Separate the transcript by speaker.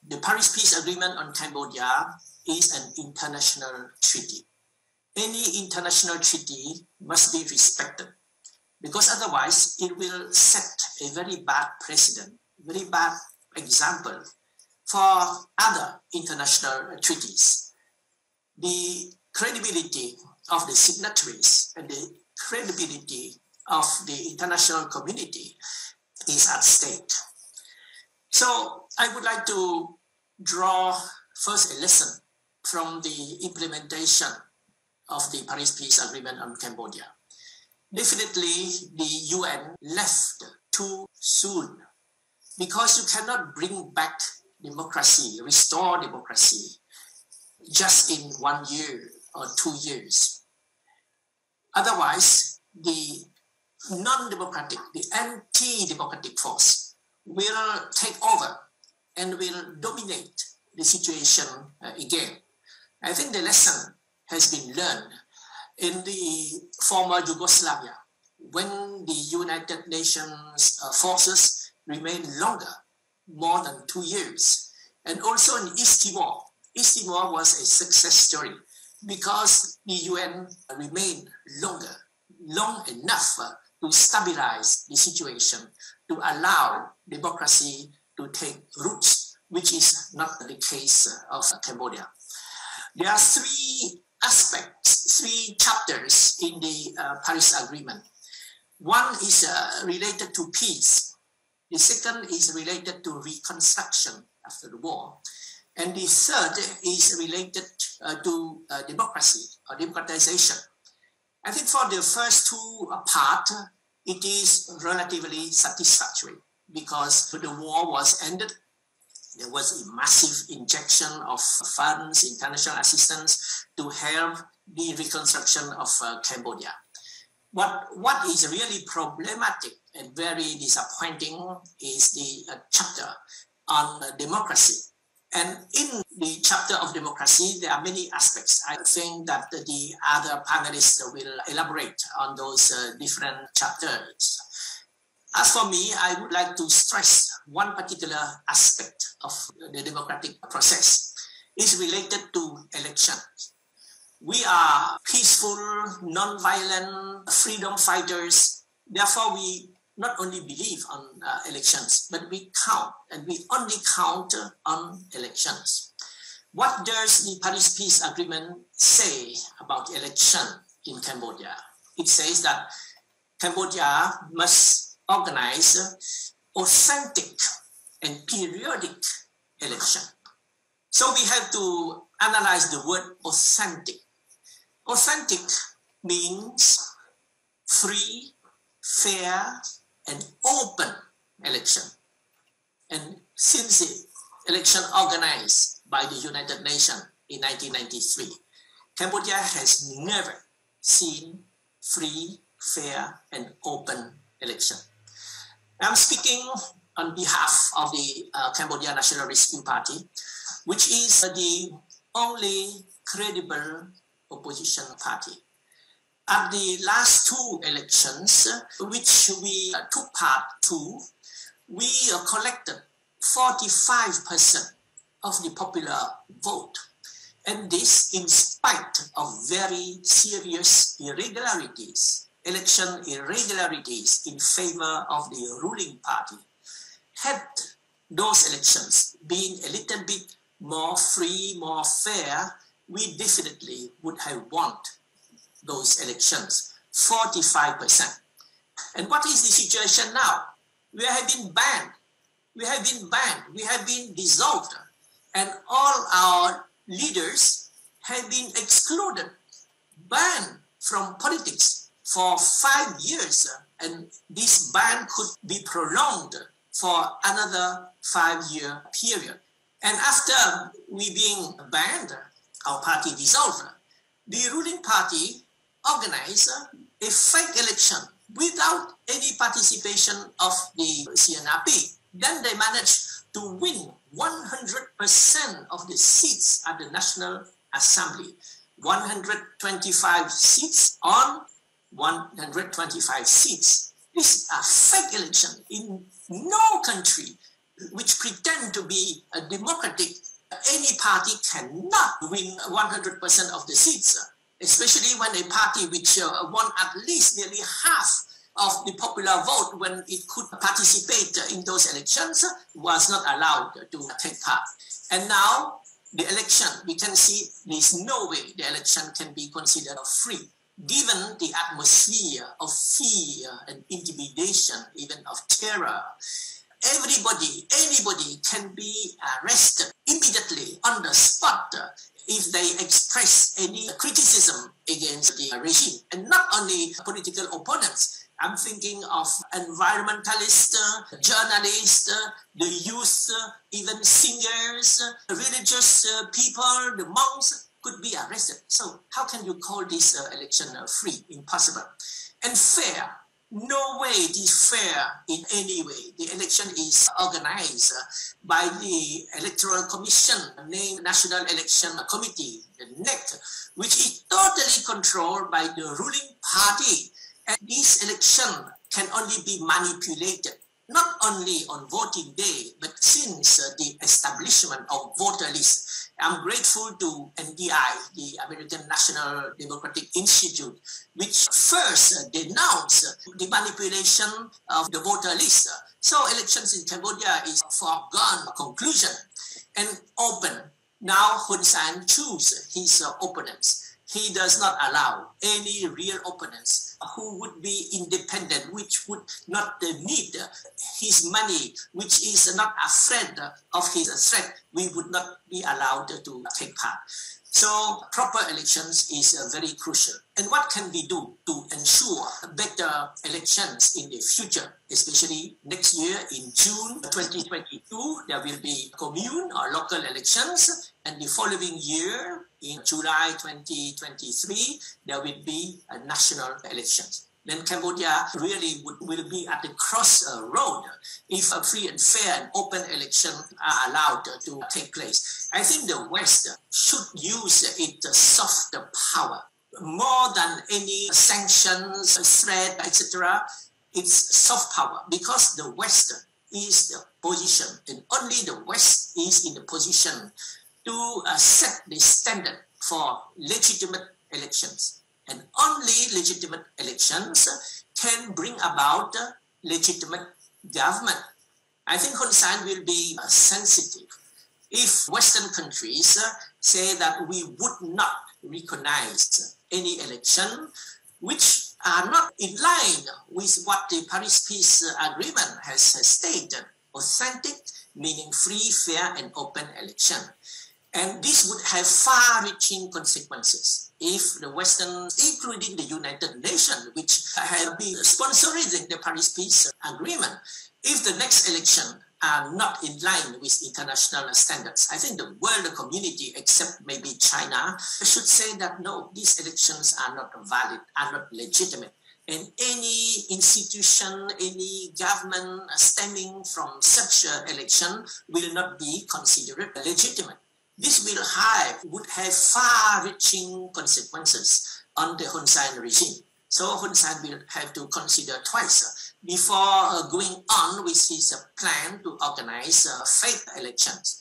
Speaker 1: the Paris Peace Agreement on Cambodia is an international treaty. Any international treaty must be respected, because otherwise it will set a very bad precedent, very bad example for other international treaties. The credibility of the signatories and the credibility of the international community is at stake. So I would like to draw first a lesson from the implementation of the Paris Peace Agreement on Cambodia. Definitely, the UN left too soon, because you cannot bring back democracy, restore democracy, just in 1 year or 2 years. Otherwise, the non-democratic, the anti-democratic force will take over and will dominate the situation again. I think the lesson has been learned in the former Yugoslavia, when the United Nations forces remained longer, more than 2 years. And also in East Timor. East Timor was a success story because the UN remained long enough to stabilize the situation, to allow democracy to take roots, which is not the case of Cambodia. There are three aspects, three chapters in the Paris Agreement. One is related to peace. The second is related to reconstruction after the war. And the third is related to democracy or democratization. I think for the first two part, it is relatively satisfactory because the war was ended. There was a massive injection of funds, international assistance to help the reconstruction of Cambodia. What is really problematic and very disappointing is the chapter on democracy. And in the chapter of democracy, there are many aspects. I think that the other panelists will elaborate on those different chapters. As for me, I would like to stress one particular aspect of the democratic process. It's related to elections. We are peaceful, non-violent, freedom fighters. Therefore, we not only believe on elections, but we count, and we only count on elections. What does the Paris Peace Agreement say about election in Cambodia? It says that Cambodia must organize authentic and periodic election. So we have to analyze the word authentic. Authentic means free, fair, and open election. And since the election organized by the United Nations in 1993, Cambodia has never seen free, fair, and open election. I'm speaking on behalf of the Cambodia National Rescue Party, which is the only credible opposition party. At the last two elections, which we took part to, we collected 45% of the popular vote. And this in spite of very serious irregularities, election irregularities in favor of the ruling party. Had those elections been a little bit more free, more fair, we definitely would have won those elections, 45%. And what is the situation now? We have been banned. We have been banned. We have been dissolved. And all our leaders have been excluded, banned from politics for 5 years. And this ban could be prolonged for another 5-year period. And after we being banned, our party dissolved, the ruling party organized a fake election without any participation of the CNRP. Then they managed to win 100% of the seats at the National Assembly. 125 seats on 125 seats. This is a fake election. In no country which pretend to be democratic, any party cannot win 100% of the seats, especially when a party which won at least nearly half of the popular vote when it could participate in those elections was not allowed to take part. And now the election, we can see there's no way the election can be considered free, given the atmosphere of fear and intimidation, even of terror. Anybody can be arrested immediately on the spot if they express any criticism against the regime. And not only political opponents. I'm thinking of environmentalists, journalists, the youth, even singers, religious people, the monks could be arrested. So how can you call this election free? Impossible. And fair. No way it is fair in any way. The election is organized by the Electoral Commission, named National Election Committee, the NEC, which is totally controlled by the ruling party. And this election can only be manipulated, not only on voting day, but since the establishment of voter lists. I'm grateful to NDI, the American National Democratic Institute, which first denounced the manipulation of the voter list. So elections in Cambodia is a foregone conclusion and open. Now Hun Sen chooses his opponents. He does not allow any real opponents who would be independent, which would not need his money, which is not afraid of his threat. We would not be allowed to take part. So proper elections is very crucial. And what can we do to ensure better elections in the future, especially next year in June 2022, there will be commune or local elections. And the following year, in July 2023, there will be national elections. Then Cambodia really will be at the crossroad if a free and fair and open election are allowed to take place. I think the West should use its soft power more than any sanctions, threat, etc. It's soft power because the West is the position, and only the West is in the position to set the standard for legitimate elections. And only legitimate elections can bring about legitimate government. I think Hun Sen will be sensitive if Western countries say that we would not recognize any election which are not in line with what the Paris Peace Agreement has stated. Authentic, meaning free, fair, and open election. And this would have far-reaching consequences if the Western, including the United Nations, which have been sponsoring the Paris Peace Agreement, if the next election are not in line with international standards. I think the world community, except maybe China, should say that no, these elections are not valid, are not legitimate. And any institution, any government stemming from such an election will not be considered legitimate. This would have far-reaching consequences on the Hun Sen regime. So Hun Sen will have to consider twice before going on with his plan to organize fake elections.